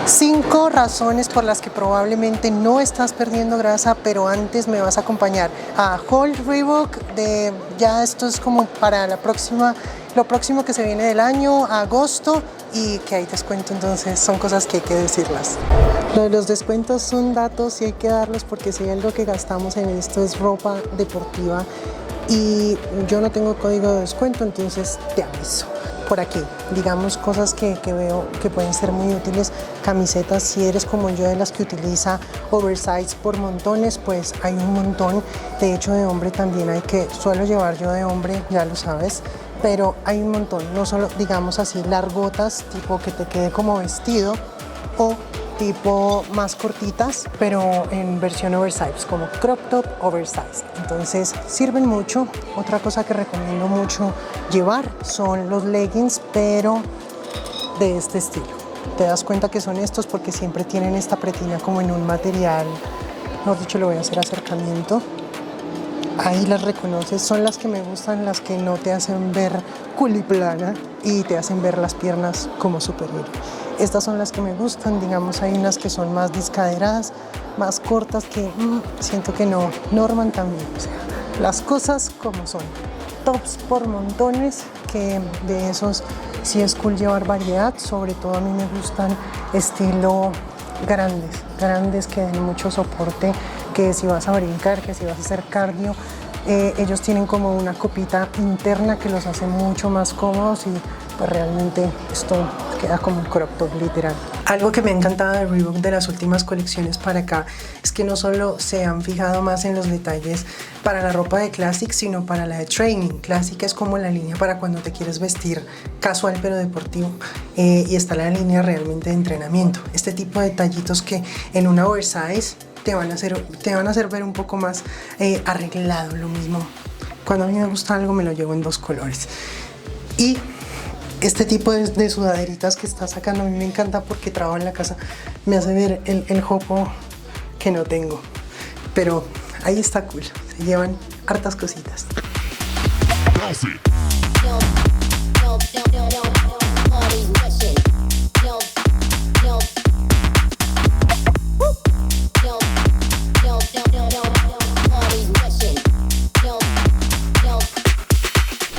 5 razones por las que probablemente no estás perdiendo grasa, pero antes me vas a acompañar a Hold Reebok, ya esto es como para lo próximo que se viene del año, agosto, y que hay descuento, entonces son cosas que hay que decirlas. Lo de los descuentos son datos y hay que darlos, porque si hay algo que gastamos en esto es ropa deportiva y yo no tengo código de descuento, entonces te aviso. Por aquí, digamos, cosas que veo que pueden ser muy útiles, camisetas, si eres como yo de las que utiliza oversize por montones, pues hay un montón. De hecho, de hombre también suelo llevar yo de hombre, ya lo sabes, pero hay un montón, no solo, digamos así, largotas, tipo que te quede como vestido, o tipo más cortitas, pero en versión oversize, como crop top oversize. Entonces sirven mucho. Otra cosa que recomiendo mucho llevar son los leggings, pero de este estilo. Te das cuenta que son estos porque siempre tienen esta pretina como en un material, mejor dicho, le voy a hacer acercamiento. Ahí las reconoces, son las que me gustan, las que no te hacen ver culiplana y te hacen ver las piernas como superior. Estas son las que me gustan, digamos, hay unas que son más discaderadas, más cortas, que siento que no norman también, o sea, las cosas como son. Tops por montones, que de esos sí es cool llevar variedad, sobre todo a mí me gustan estilo grandes que den mucho soporte, que si vas a brincar, que si vas a hacer cardio, ellos tienen como una copita interna que los hace mucho más cómodos y pues realmente esto queda como un crop top literal. Algo que me ha encantado de Reebok de las últimas colecciones para acá es que no solo se han fijado más en los detalles para la ropa de Classic, sino para la de Training. Classic es como la línea para cuando te quieres vestir casual pero deportivo, y está la línea realmente de entrenamiento. Este tipo de detallitos que en una oversize te van a hacer ver un poco más arreglado. Lo mismo, cuando a mí me gusta algo me lo llevo en 2 colores. Y este tipo de sudaderitas que está sacando a mí me encanta porque trabajo en la casa, me hace ver el jopo que no tengo, pero ahí está cool, se llevan hartas cositas.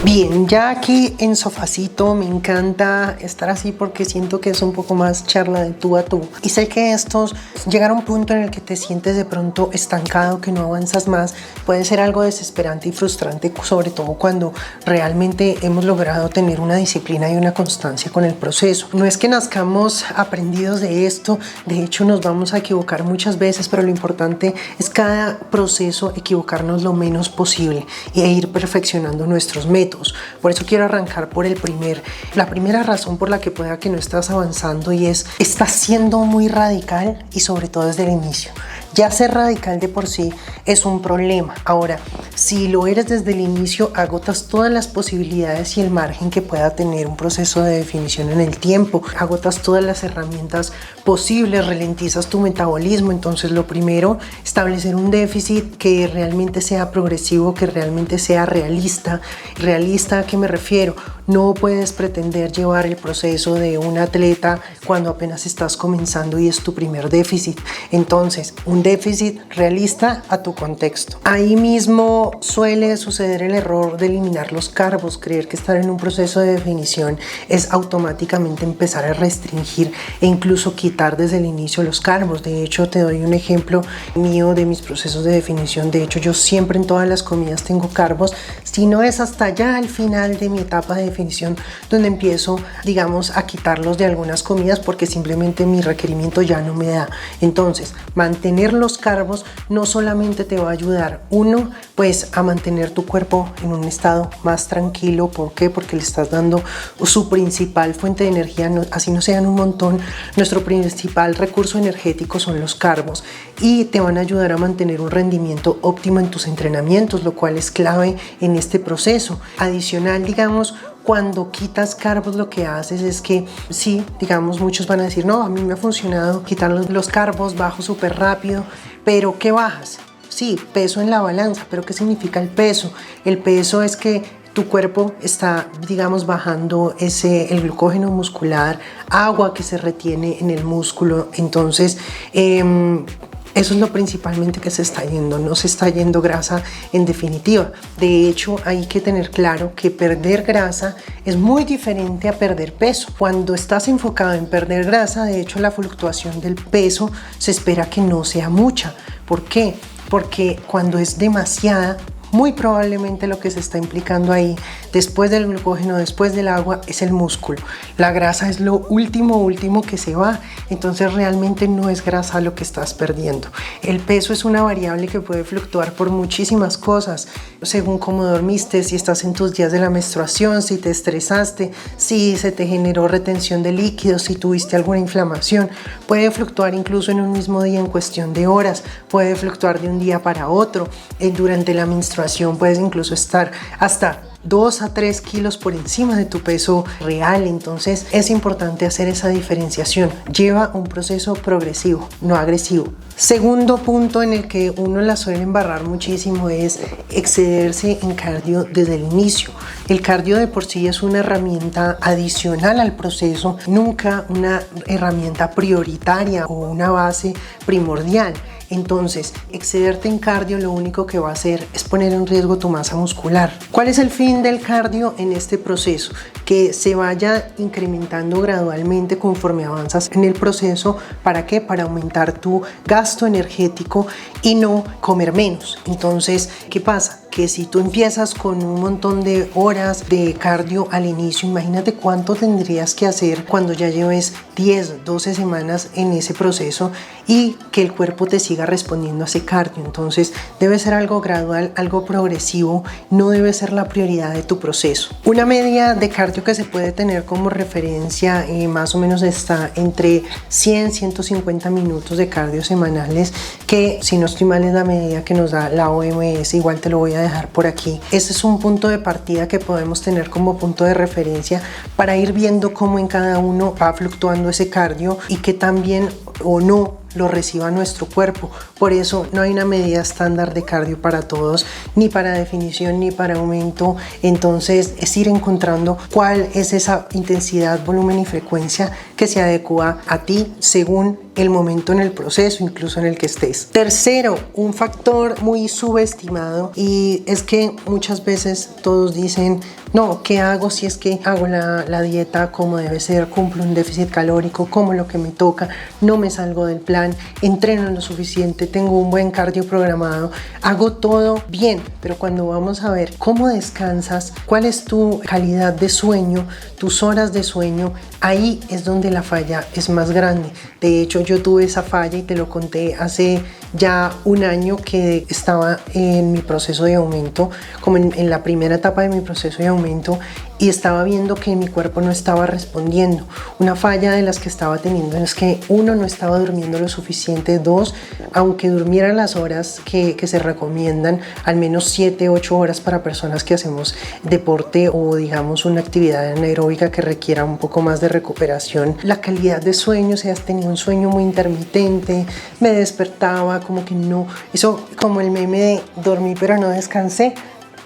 Bien, ya aquí en sofacito me encanta estar así porque siento que es un poco más charla de tú a tú. Y sé que estos llegar a un punto en el que te sientes de pronto estancado, que no avanzas más, puede ser algo desesperante y frustrante, sobre todo cuando realmente hemos logrado tener una disciplina y una constancia con el proceso. No es que nazcamos aprendidos de esto, de hecho nos vamos a equivocar muchas veces, pero lo importante es cada proceso equivocarnos lo menos posible e ir perfeccionando nuestros métodos. Por eso quiero arrancar por la primera razón por la que pueda que no estás avanzando, y estás siendo muy radical, y sobre todo desde el inicio. Ya ser radical de por sí es un problema. Ahora, si lo eres desde el inicio, agotas todas las posibilidades y el margen que pueda tener un proceso de definición en el tiempo. Agotas todas las herramientas posibles, ralentizas tu metabolismo. Entonces, lo primero, establecer un déficit que realmente sea progresivo, que realmente sea realista. ¿Realista a qué me refiero? No puedes pretender llevar el proceso de un atleta cuando apenas estás comenzando y es tu primer déficit. Entonces, un déficit realista a tu contexto. Ahí mismo suele suceder el error de eliminar los carbos, creer que estar en un proceso de definición es automáticamente empezar a restringir e incluso quitar desde el inicio los carbos. De hecho, te doy un ejemplo mío de mis procesos de definición. De hecho, yo siempre en todas las comidas tengo carbos, si no es hasta ya al final de mi etapa de definición donde empiezo, digamos, a quitarlos de algunas comidas porque simplemente mi requerimiento ya no me da. Entonces, mantener los carbos no solamente te va a ayudar, uno, pues a mantener tu cuerpo en un estado más tranquilo. ¿Por qué? Porque le estás dando su principal fuente de energía, así no sean un montón. Nuestro principal recurso energético son los carbos y te van a ayudar a mantener un rendimiento óptimo en tus entrenamientos, lo cual es clave en este proceso. Adicional, digamos, cuando quitas carbos, lo que haces es que sí, digamos, muchos van a decir, no, a mí me ha funcionado quitar los carbos, bajo súper rápido, pero ¿qué bajas? Sí, peso en la balanza, pero ¿qué significa el peso? El peso es que tu cuerpo está, digamos, bajando el glucógeno muscular, agua que se retiene en el músculo. Entonces, eso es lo principalmente que se está yendo, no se está yendo grasa en definitiva. De hecho, hay que tener claro que perder grasa es muy diferente a perder peso. Cuando estás enfocado en perder grasa, de hecho, la fluctuación del peso se espera que no sea mucha. ¿Por qué? Porque cuando es demasiada, muy probablemente lo que se está implicando ahí, después del glucógeno, después del agua, es el músculo. La grasa es lo último que se va, entonces realmente no es grasa lo que estás perdiendo. El peso es una variable que puede fluctuar por muchísimas cosas, según cómo dormiste, si estás en tus días de la menstruación, si te estresaste, si se te generó retención de líquidos, si tuviste alguna inflamación. Puede fluctuar incluso en un mismo día en cuestión de horas, puede fluctuar de un día para otro. Durante la menstruación puedes incluso estar hasta 2 a 3 kilos por encima de tu peso real. Entonces es importante hacer esa diferenciación. Lleva un proceso progresivo, no agresivo. Segundo punto en el que uno la suele embarrar muchísimo es excederse en cardio desde el inicio. El cardio de por sí es una herramienta adicional al proceso, nunca una herramienta prioritaria o una base primordial. Entonces, excederte en cardio lo único que va a hacer es poner en riesgo tu masa muscular. ¿Cuál es el fin del cardio en este proceso? Que se vaya incrementando gradualmente conforme avanzas en el proceso. ¿Para qué? Para aumentar tu gasto energético y no comer menos. Entonces, ¿qué pasa? Que si tú empiezas con un montón de horas de cardio al inicio, imagínate cuánto tendrías que hacer cuando ya lleves 10, 12 semanas en ese proceso y que el cuerpo te siga respondiendo a ese cardio. Entonces debe ser algo gradual, algo progresivo, no debe ser la prioridad de tu proceso. Una media de cardio que se puede tener como referencia más o menos está entre 100 150 minutos de cardio semanales, que si no estoy mal es la medida que nos da la OMS, igual te lo voy a dejar por aquí. Ese es un punto de partida que podemos tener como punto de referencia para ir viendo cómo en cada uno va fluctuando ese cardio y que también o no lo reciba nuestro cuerpo. Por eso no hay una medida estándar de cardio para todos, ni para definición ni para aumento. Entonces es ir encontrando cuál es esa intensidad, volumen y frecuencia que se adecua a ti según el momento en el proceso, incluso en el que estés. Tercero, un factor muy subestimado, y es que muchas veces todos dicen: no, ¿qué hago si es que hago la dieta como debe ser, cumplo un déficit calórico, como lo que me toca, no me salgo del plan, entreno lo suficiente, tengo un buen cardio programado, hago todo bien? Pero cuando vamos a ver cómo descansas, cuál es tu calidad de sueño, tus horas de sueño, ahí es donde la falla es más grande. De hecho, yo tuve esa falla y te lo conté hace ya un año que estaba en mi proceso de aumento, como en la primera etapa de mi proceso de aumento, y estaba viendo que mi cuerpo no estaba respondiendo. Una falla de las que estaba teniendo es que 1, no estaba durmiendo lo suficiente, 2, aunque durmiera las horas que se recomiendan, al menos 7, 8 horas para personas que hacemos deporte o digamos una actividad anaeróbica que requiera un poco más de recuperación, la calidad de sueño, o sea, tenía un sueño muy intermitente, me despertaba como que no, eso como el meme de dormí pero no descansé.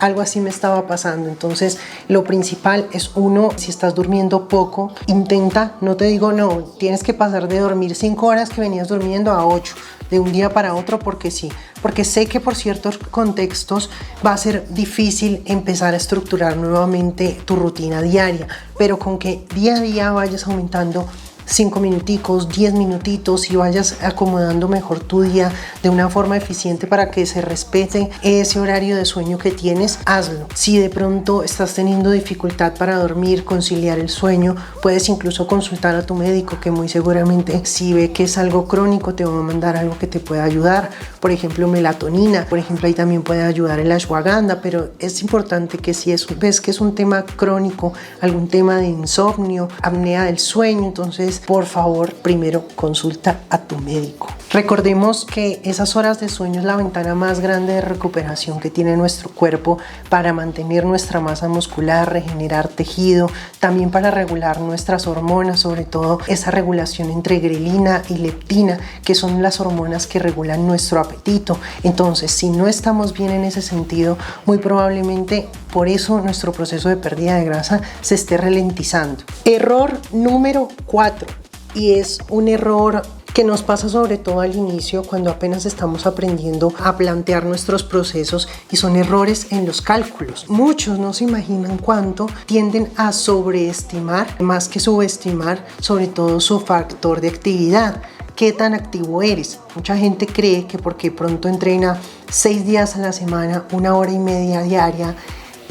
Algo así me estaba pasando. Entonces lo principal es, 1, si estás durmiendo poco, intenta, no te digo no, tienes que pasar de dormir 5 horas que venías durmiendo a 8 de un día para otro, porque sí, porque sé que por ciertos contextos va a ser difícil empezar a estructurar nuevamente tu rutina diaria, pero con que día a día vayas aumentando 5 minuticos, 10 minutitos y vayas acomodando mejor tu día de una forma eficiente para que se respete ese horario de sueño que tienes, hazlo. Si de pronto estás teniendo dificultad para dormir, conciliar el sueño, puedes incluso consultar a tu médico, que muy seguramente si ve que es algo crónico te va a mandar algo que te pueda ayudar, por ejemplo melatonina, por ejemplo ahí también puede ayudar el ashwagandha, pero es importante que si ves que es un tema crónico, algún tema de insomnio, apnea del sueño, entonces por favor primero consulta a tu médico. Recordemos que esas horas de sueño es la ventana más grande de recuperación que tiene nuestro cuerpo para mantener nuestra masa muscular, regenerar tejido, también para regular nuestras hormonas, sobre todo esa regulación entre grelina y leptina, que son las hormonas que regulan nuestro apetito. Entonces, si no estamos bien en ese sentido, muy probablemente por eso nuestro proceso de pérdida de grasa se esté ralentizando. Error número 4, y es un error que nos pasa sobre todo al inicio cuando apenas estamos aprendiendo a plantear nuestros procesos, y son errores en los cálculos. Muchos no se imaginan cuánto tienden a sobreestimar más que subestimar, sobre todo su factor de actividad. ¿Qué tan activo eres? Mucha gente cree que porque pronto entrena 6 días a la semana, 1 hora y media diaria,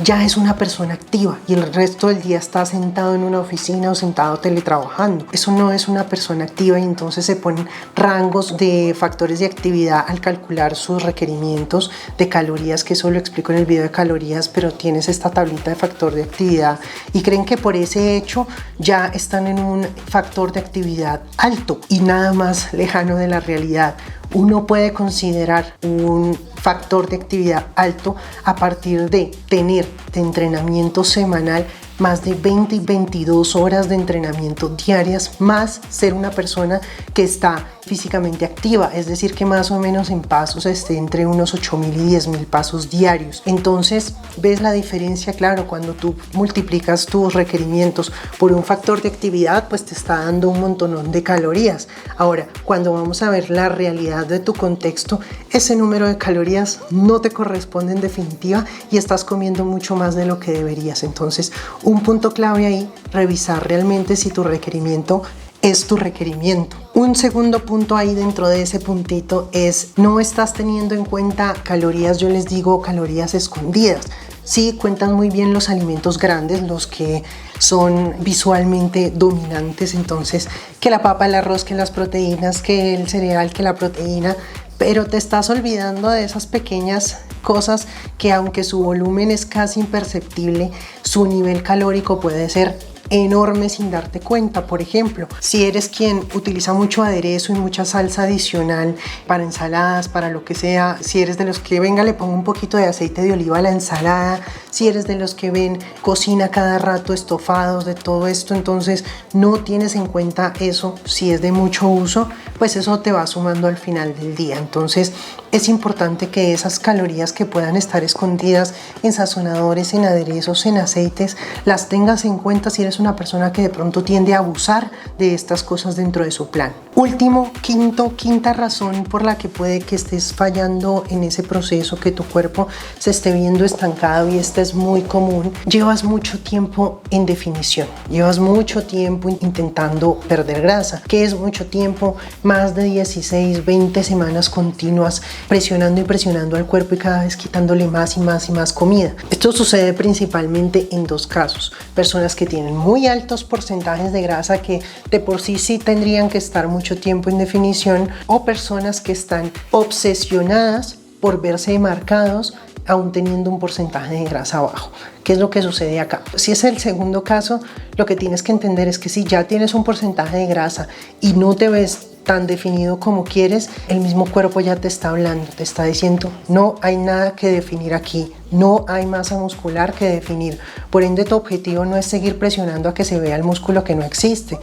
ya es una persona activa y el resto del día está sentado en una oficina o sentado teletrabajando. Eso no es una persona activa, y entonces se ponen rangos de factores de actividad al calcular sus requerimientos de calorías, que eso lo explico en el video de calorías, pero tienes esta tablita de factor de actividad y creen que por ese hecho ya están en un factor de actividad alto, y nada más lejano de la realidad. Uno puede considerar un factor de actividad alto a partir de tener de entrenamiento semanal más de 20 y 22 horas de entrenamiento diarias, más ser una persona que está físicamente activa, es decir, que más o menos en pasos esté entre unos 8.000 y 10.000 pasos diarios. Entonces, ¿ves la diferencia? Claro, cuando tú multiplicas tus requerimientos por un factor de actividad, pues te está dando un montonón de calorías. Ahora, cuando vamos a ver la realidad de tu contexto, ese número de calorías no te corresponde en definitiva y estás comiendo mucho más de lo que deberías. Entonces, un punto clave ahí, revisar realmente si tu requerimiento es tu requerimiento. Un segundo punto ahí dentro de ese puntito es: no estás teniendo en cuenta calorías, yo les digo calorías escondidas. Sí, cuentan muy bien los alimentos grandes, los que son visualmente dominantes, entonces que la papa, el arroz, que las proteínas, que el cereal, que la proteína, pero te estás olvidando de esas pequeñas cosas que, aunque su volumen es casi imperceptible, su nivel calórico puede ser enorme sin darte cuenta. Por ejemplo, si eres quien utiliza mucho aderezo y mucha salsa adicional para ensaladas, para lo que sea, si eres de los que venga le pongo un poquito de aceite de oliva a la ensalada, si eres de los que ven cocina cada rato estofados, de todo esto, entonces no tienes en cuenta eso. Si es de mucho uso, pues eso te va sumando al final del día. Entonces es importante que esas calorías que puedan estar escondidas en sazonadores, en aderezos, en aceites, las tengas en cuenta si eres una persona que de pronto tiende a abusar de estas cosas dentro de su plan. Último, quinta razón por la que puede que estés fallando en ese proceso, que tu cuerpo se esté viendo estancado, y esta es muy común: llevas mucho tiempo en definición, llevas mucho tiempo intentando perder grasa. ¿Qué es mucho tiempo? Más de 16, 20 semanas continuas presionando y presionando al cuerpo y cada vez quitándole más y más y más comida. Esto sucede principalmente en dos casos: personas que tienen muy altos porcentajes de grasa, que de por sí tendrían que estar mucho tiempo en definición, o personas que están obsesionadas por verse marcados aún teniendo un porcentaje de grasa bajo. ¿Qué es lo que sucede acá? Si es el segundo caso, lo que tienes que entender es que si ya tienes un porcentaje de grasa y no te ves tan definido como quieres, el mismo cuerpo ya te está hablando, te está diciendo: no hay nada que definir aquí, no hay masa muscular que definir. Por ende, tu objetivo no es seguir presionando a que se vea el músculo que no existe.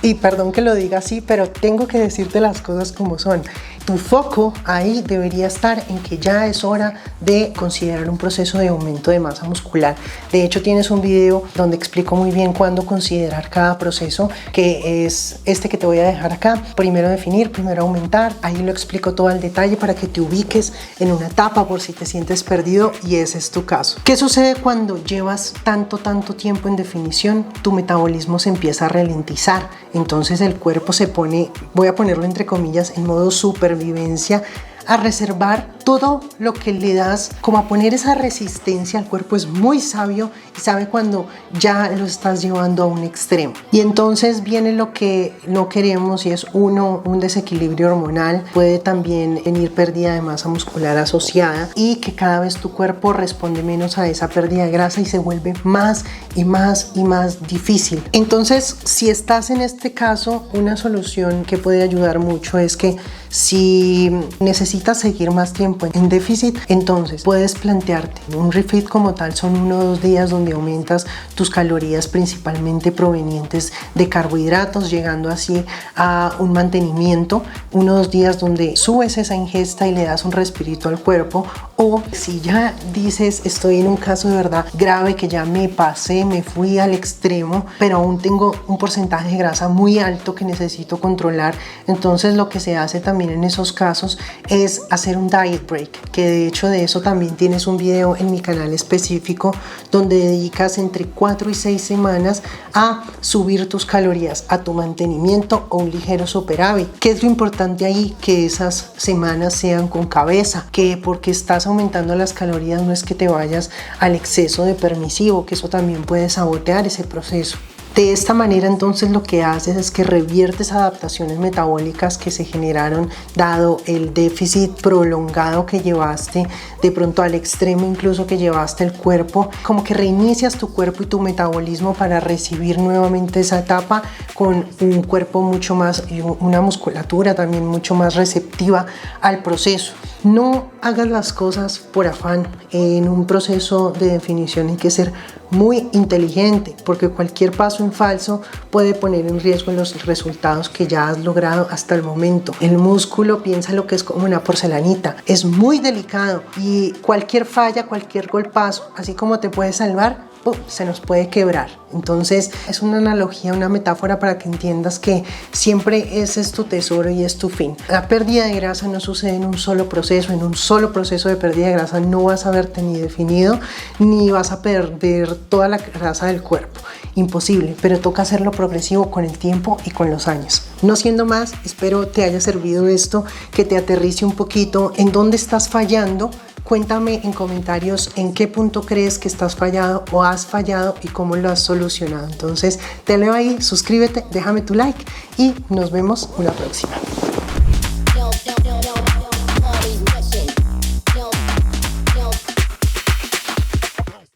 Y perdón que lo diga así, pero tengo que decirte las cosas como son. Tu foco ahí debería estar en que ya es hora de considerar un proceso de aumento de masa muscular. De hecho, tienes un video donde explico muy bien cuándo considerar cada proceso, que es este que te voy a dejar acá. Primero definir, primero aumentar. Ahí lo explico todo al detalle para que te ubiques en una etapa por si te sientes perdido y ese es tu caso. ¿Qué sucede cuando llevas tanto tiempo en definición? Tu metabolismo se empieza a ralentizar. Entonces el cuerpo se pone, voy a ponerlo entre comillas, en modo supervivencia, a reservar todo lo que le das, como a poner esa resistencia. El cuerpo es muy sabio y sabe cuando ya lo estás llevando a un extremo. Y entonces viene lo que no queremos, y es un desequilibrio hormonal. Puede también venir pérdida de masa muscular asociada, y que cada vez tu cuerpo responde menos a esa pérdida de grasa y se vuelve más y más y más difícil. Entonces, si estás en este caso, una solución que puede ayudar mucho es que si necesitas seguir más tiempo en déficit, entonces puedes plantearte un refeed como tal. Son 1 o 2 días donde aumentas tus calorías principalmente provenientes de carbohidratos, llegando así a un mantenimiento. 1 o 2 días donde subes esa ingesta y le das un respirito al cuerpo, O si ya dices, estoy en un caso de verdad grave, que ya me pasé, me fui al extremo, pero aún tengo un porcentaje de grasa muy alto que necesito controlar, entonces lo que se hace también en esos casos es hacer un diet break, que de hecho de eso también tienes un video en mi canal específico donde dedicas entre 4 y 6 semanas a subir tus calorías, a tu mantenimiento o un ligero superávit. ¿Qué es lo importante ahí? Que esas semanas sean con cabeza, que porque estás aumentando las calorías no es que te vayas al exceso de permisivo, que eso también puede sabotear ese proceso. De esta manera entonces lo que haces es que reviertes adaptaciones metabólicas que se generaron dado el déficit prolongado que llevaste, de pronto al extremo incluso que llevaste el cuerpo, como que reinicias tu cuerpo y tu metabolismo para recibir nuevamente esa etapa con un cuerpo mucho más y una musculatura también mucho más receptiva al proceso. No hagas las cosas por afán. En un proceso de definición hay que ser muy inteligente, porque cualquier paso en falso puede poner en riesgo los resultados que ya has logrado hasta el momento. El músculo, piensa lo que es como una porcelanita, es muy delicado y cualquier falla, cualquier golpazo, así como te puede salvar, se nos puede quebrar. Entonces es una analogía, una metáfora para que entiendas que siempre ese es tu tesoro y es tu fin. La pérdida de grasa no sucede en un solo proceso. En un solo proceso de pérdida de grasa no vas a verte ni definido ni vas a perder toda la grasa del cuerpo. Imposible, pero toca hacerlo progresivo con el tiempo y con los años. No siendo más, espero te haya servido esto, que te aterrice un poquito en dónde estás fallando. Cuéntame en comentarios en qué punto crees que estás fallado o has fallado y cómo lo has solucionado. Entonces te leo ahí, suscríbete, déjame tu like y nos vemos una próxima.